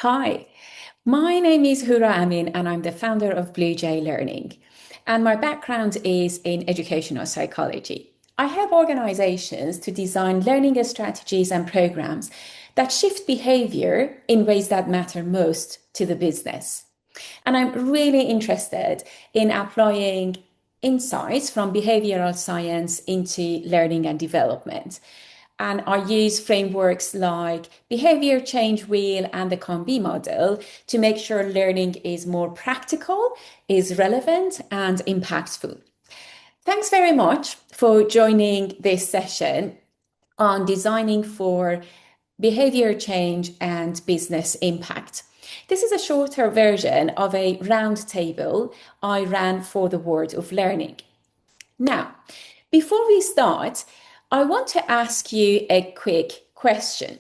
Hi, my name is Houra Amim, and I'm the founder of Blue Jay Learning. And my background is in educational psychology. I help organizations to design learning strategies and programs that shift behavior in ways that matter most to the business. And I'm really interested in applying insights from behavioral science into learning and development. And I use frameworks like behavior change wheel and the COM-B model to make sure learning is more practical, is relevant, and impactful. Thanks very much for joining this session on designing for behavior change and business impact. This is a shorter version of a roundtable I ran for the World of Learning. Now, before we start, I want to ask you a quick question.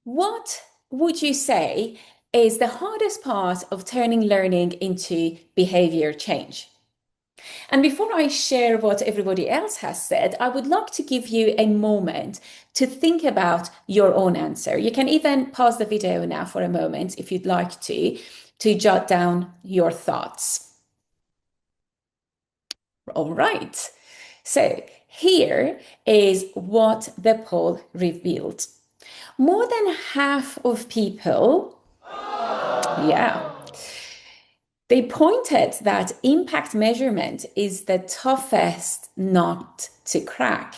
What would you say is the hardest part of turning learning into behavior change? And before I share what everybody else has said, I would like to give you a moment to think about your own answer. You can even pause the video now for a moment if you'd like to jot down your thoughts. All right. So here is what the poll revealed. More than half of people, yeah, they pointed that impact measurement is the toughest nut to crack.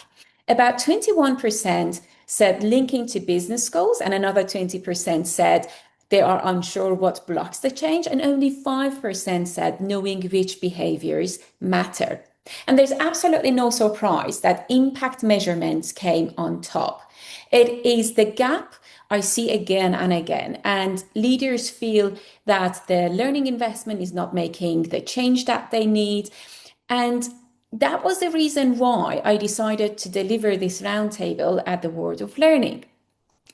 About 21% said linking to business goals, and another 20% said they are unsure what blocks the change, and only 5% said knowing which behaviors matter. And there's absolutely no surprise that impact measurements came on top. It is the gap I see again and again, and leaders feel that the learning investment is not making the change that they need. And that was the reason why I decided to deliver this roundtable at the World of Learning,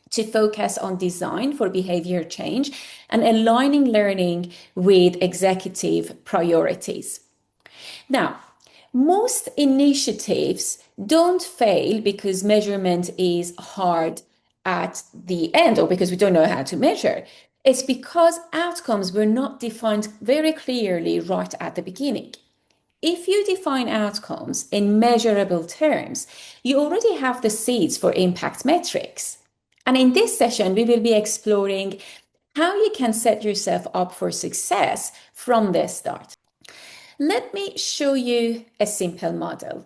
to focus on design for behavior change and aligning learning with executive priorities. Now, most initiatives don't fail because measurement is hard at the end or because we don't know how to measure. It's because outcomes were not defined very clearly right at the beginning. If you define outcomes in measurable terms, you already have the seeds for impact metrics. And in this session, we will be exploring how you can set yourself up for success from the start. Let me show you a simple model.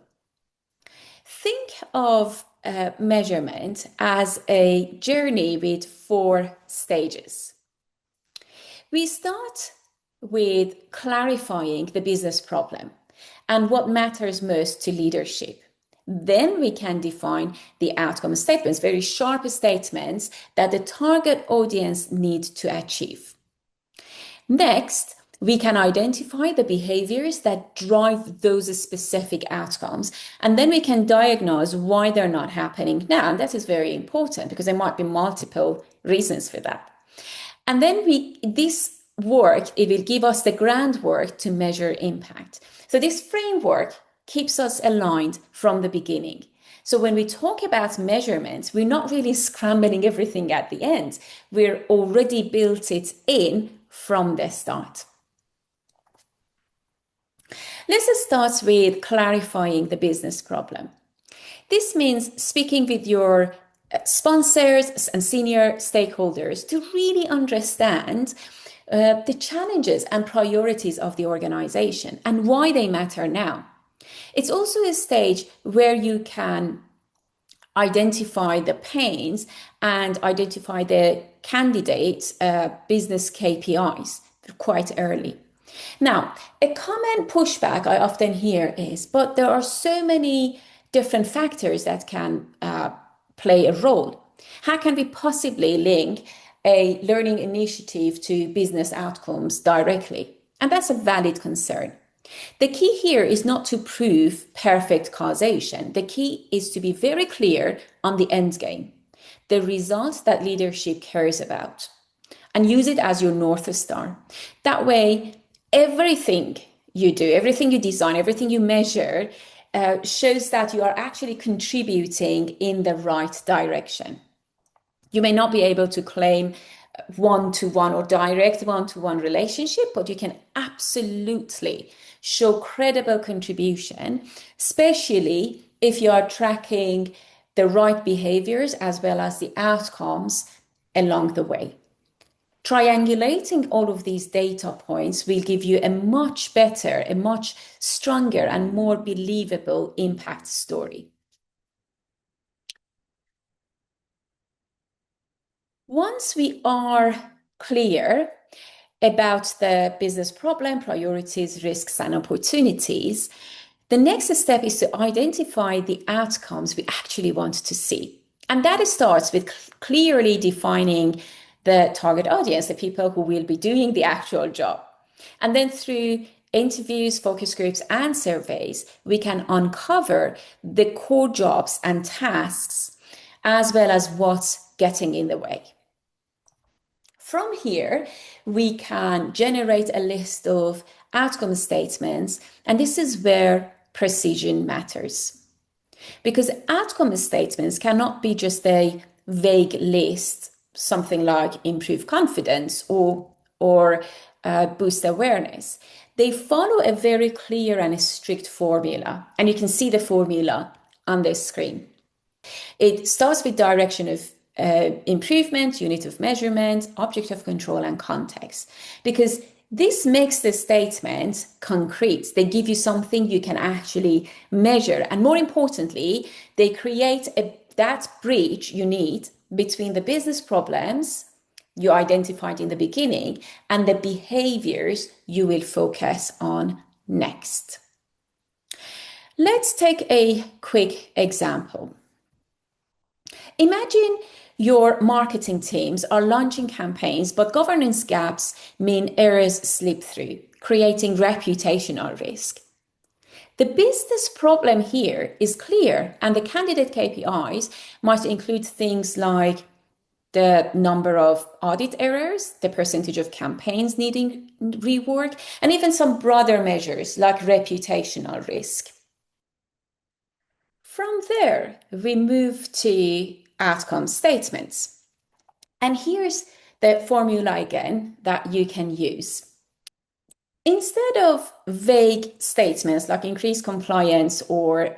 Think of measurement as a journey with 4 stages. We start with clarifying the business problem and what matters most to leadership. Then we can define the outcome statements, very sharp statements that the target audience needs to achieve. Next, we can identify the behaviors that drive those specific outcomes, and then we can diagnose why they're not happening now. And that is very important because there might be multiple reasons for that. And then this work, it will give us the groundwork to measure impact. So this framework keeps us aligned from the beginning. So when we talk about measurements, we're not really scrambling everything at the end. We're already built it in from the start. Let's start with clarifying the business problem. This means speaking with your sponsors and senior stakeholders to really understand the challenges and priorities of the organization and why they matter now. It's also a stage where you can identify the pains and identify the candidates' business KPIs quite early. Now, a common pushback I often hear is, but there are so many different factors that can play a role. How can we possibly link a learning initiative to business outcomes directly? And that's a valid concern. The key here is not to prove perfect causation. The key is to be very clear on the end game, the results that leadership cares about, and use it as your North Star. That way, everything you do, everything you design, everything you measure shows that you are actually contributing in the right direction. You may not be able to claim one-to-one or direct one-to-one relationship, but you can absolutely show credible contribution, especially if you are tracking the right behaviors as well as the outcomes along the way. Triangulating all of these data points will give you a much better, a much stronger and more believable impact story. Once we are clear about the business problem, priorities, risks, and opportunities, the next step is to identify the outcomes we actually want to see. And that starts with clearly defining the target audience, the people who will be doing the actual job. And then through interviews, focus groups, and surveys, we can uncover the core jobs and tasks, as well as what's getting in the way. From here, we can generate a list of outcome statements, and this is where precision matters. Because outcome statements cannot be just a vague list, something like improve confidence or boost awareness. They follow a very clear and a strict formula, and you can see the formula on this screen. It starts with direction of improvement, unit of measurement, object of control, and context. Because this makes the statement concrete. They give you something you can actually measure. And more importantly, they create that bridge you need between the business problems you identified in the beginning and the behaviors you will focus on next. Let's take a quick example. Imagine your marketing teams are launching campaigns, but governance gaps mean errors slip through, creating reputational risk. The business problem here is clear, and the candidate KPIs might include things like the number of audit errors, the percentage of campaigns needing rework, and even some broader measures like reputational risk. From there, we move to outcome statements. And here's the formula again that you can use. Instead of vague statements like increase compliance or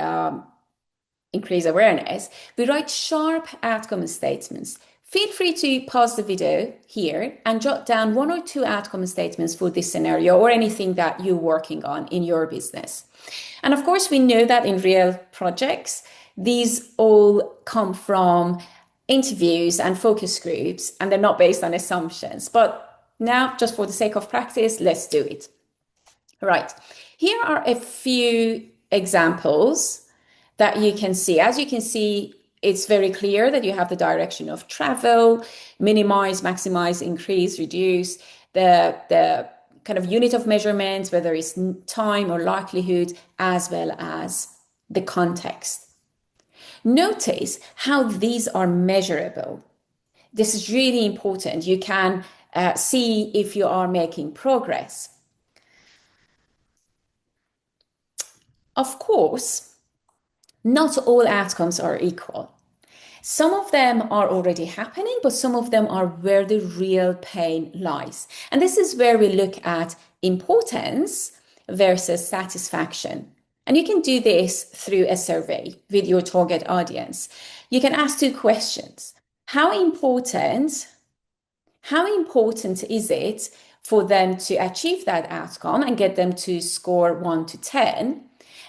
increase awareness, we write sharp outcome statements. Feel free to pause the video here and jot down 1 or 2 outcome statements for this scenario or anything that you're working on in your business. And of course, we know that in real projects, these all come from interviews and focus groups, and they're not based on assumptions. But now, just for the sake of practice, let's do it. Right, here are a few examples that you can see. As you can see, it's very clear that you have the direction of travel, minimize, maximize, increase, reduce, the kind of unit of measurement, whether it's time or likelihood, as well as the context. Notice how these are measurable. This is really important. You can see if you are making progress. Of course, not all outcomes are equal. Some of them are already happening, but some of them are where the real pain lies. And this is where we look at importance versus satisfaction. And you can do this through a survey with your target audience. You can ask 2 questions. How important is it for them to achieve that outcome and get them to score 1 to 10?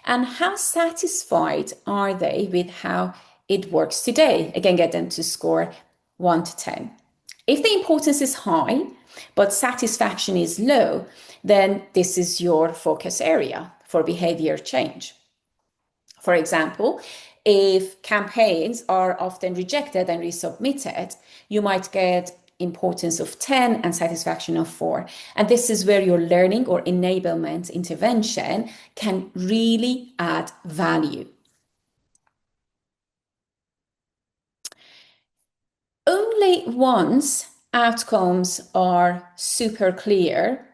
And how satisfied are they with how it works today? Again, get them to score 1 to 10. If the importance is high, but satisfaction is low, then this is your focus area for behavior change. For example, if campaigns are often rejected and resubmitted, you might get importance of 10 and satisfaction of 4. And this is where your learning or enablement intervention can really add value. Only once outcomes are super clear,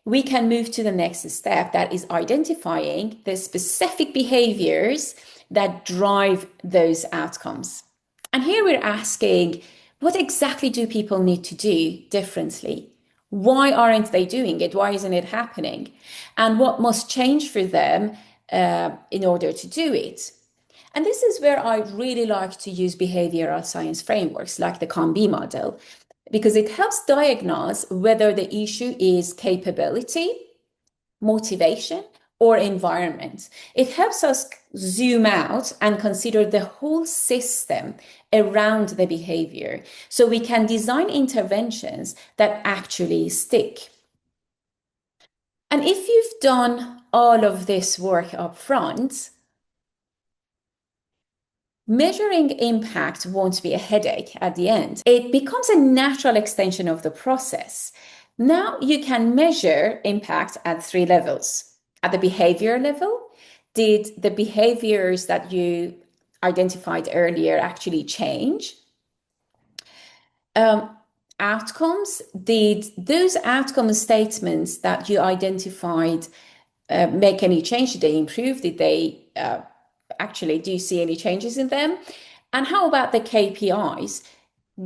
we can move to the next step, that is identifying the specific behaviors that drive those outcomes. And here we're asking, What exactly do people need to do differently? Why aren't they doing it? Why isn't it happening? And what must change for them in order to do it? And this is where I really like to use behavioral science frameworks like the COM-B model, because it helps diagnose whether the issue is capability, motivation, or environment. It helps us zoom out and consider the whole system around the behavior so we can design interventions that actually stick. And if you've done all of this work up front, measuring impact won't be a headache at the end. It becomes a natural extension of the process. Now you can measure impact at three levels. At the behavior level, did the behaviors that you identified earlier actually change? Um, Outcomes, did those outcome statements that you identified make any change? Did they improve? Did they actually, do you see any changes in them? And how about the KPIs?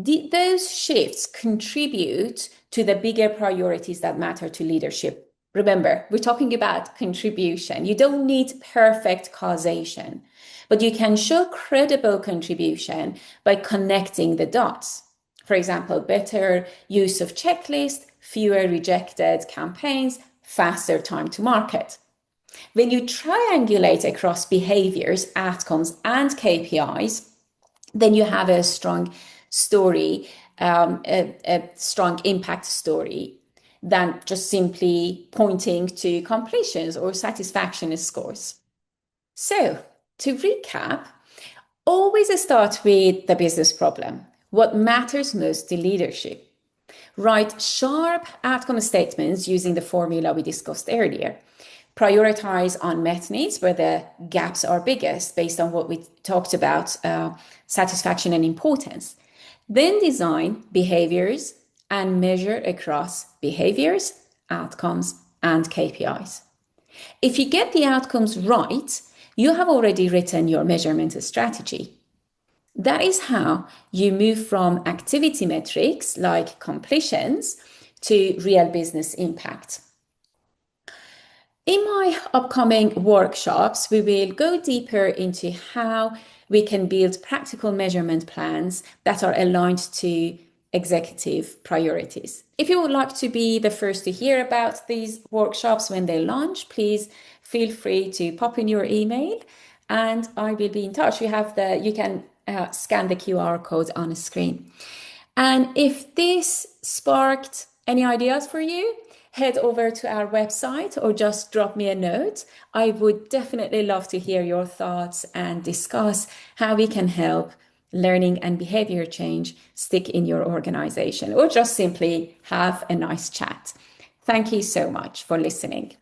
Did those shifts contribute to the bigger priorities that matter to leadership? Remember, we're talking about contribution. You don't need perfect causation, but you can show credible contribution by connecting the dots. For example, better use of checklist, fewer rejected campaigns, faster time to market. When you triangulate across behaviors, outcomes, and KPIs, then you have a strong story, a strong impact story than just simply pointing to completions or satisfaction scores. So, to recap, always start with the business problem. What matters most to leadership? Write sharp outcome statements using the formula we discussed earlier. Prioritize unmet needs where the gaps are biggest based on what we talked about, satisfaction and importance. Then design behaviors and measure across behaviors, outcomes, and KPIs. If you get the outcomes right, you have already written your measurement strategy. That is how you move from activity metrics like completions to real business impact. In my upcoming workshops, we will go deeper into how we can build practical measurement plans that are aligned to executive priorities. If you would like to be the first to hear about these workshops when they launch, please feel free to pop in your email and I will be in touch. You can scan the QR code on the screen. And if this sparked any ideas for you, head over to our website or just drop me a note. I would definitely love to hear your thoughts and discuss how we can help learning and behavior change stick in your organization, or just simply have a nice chat. Thank you so much for listening.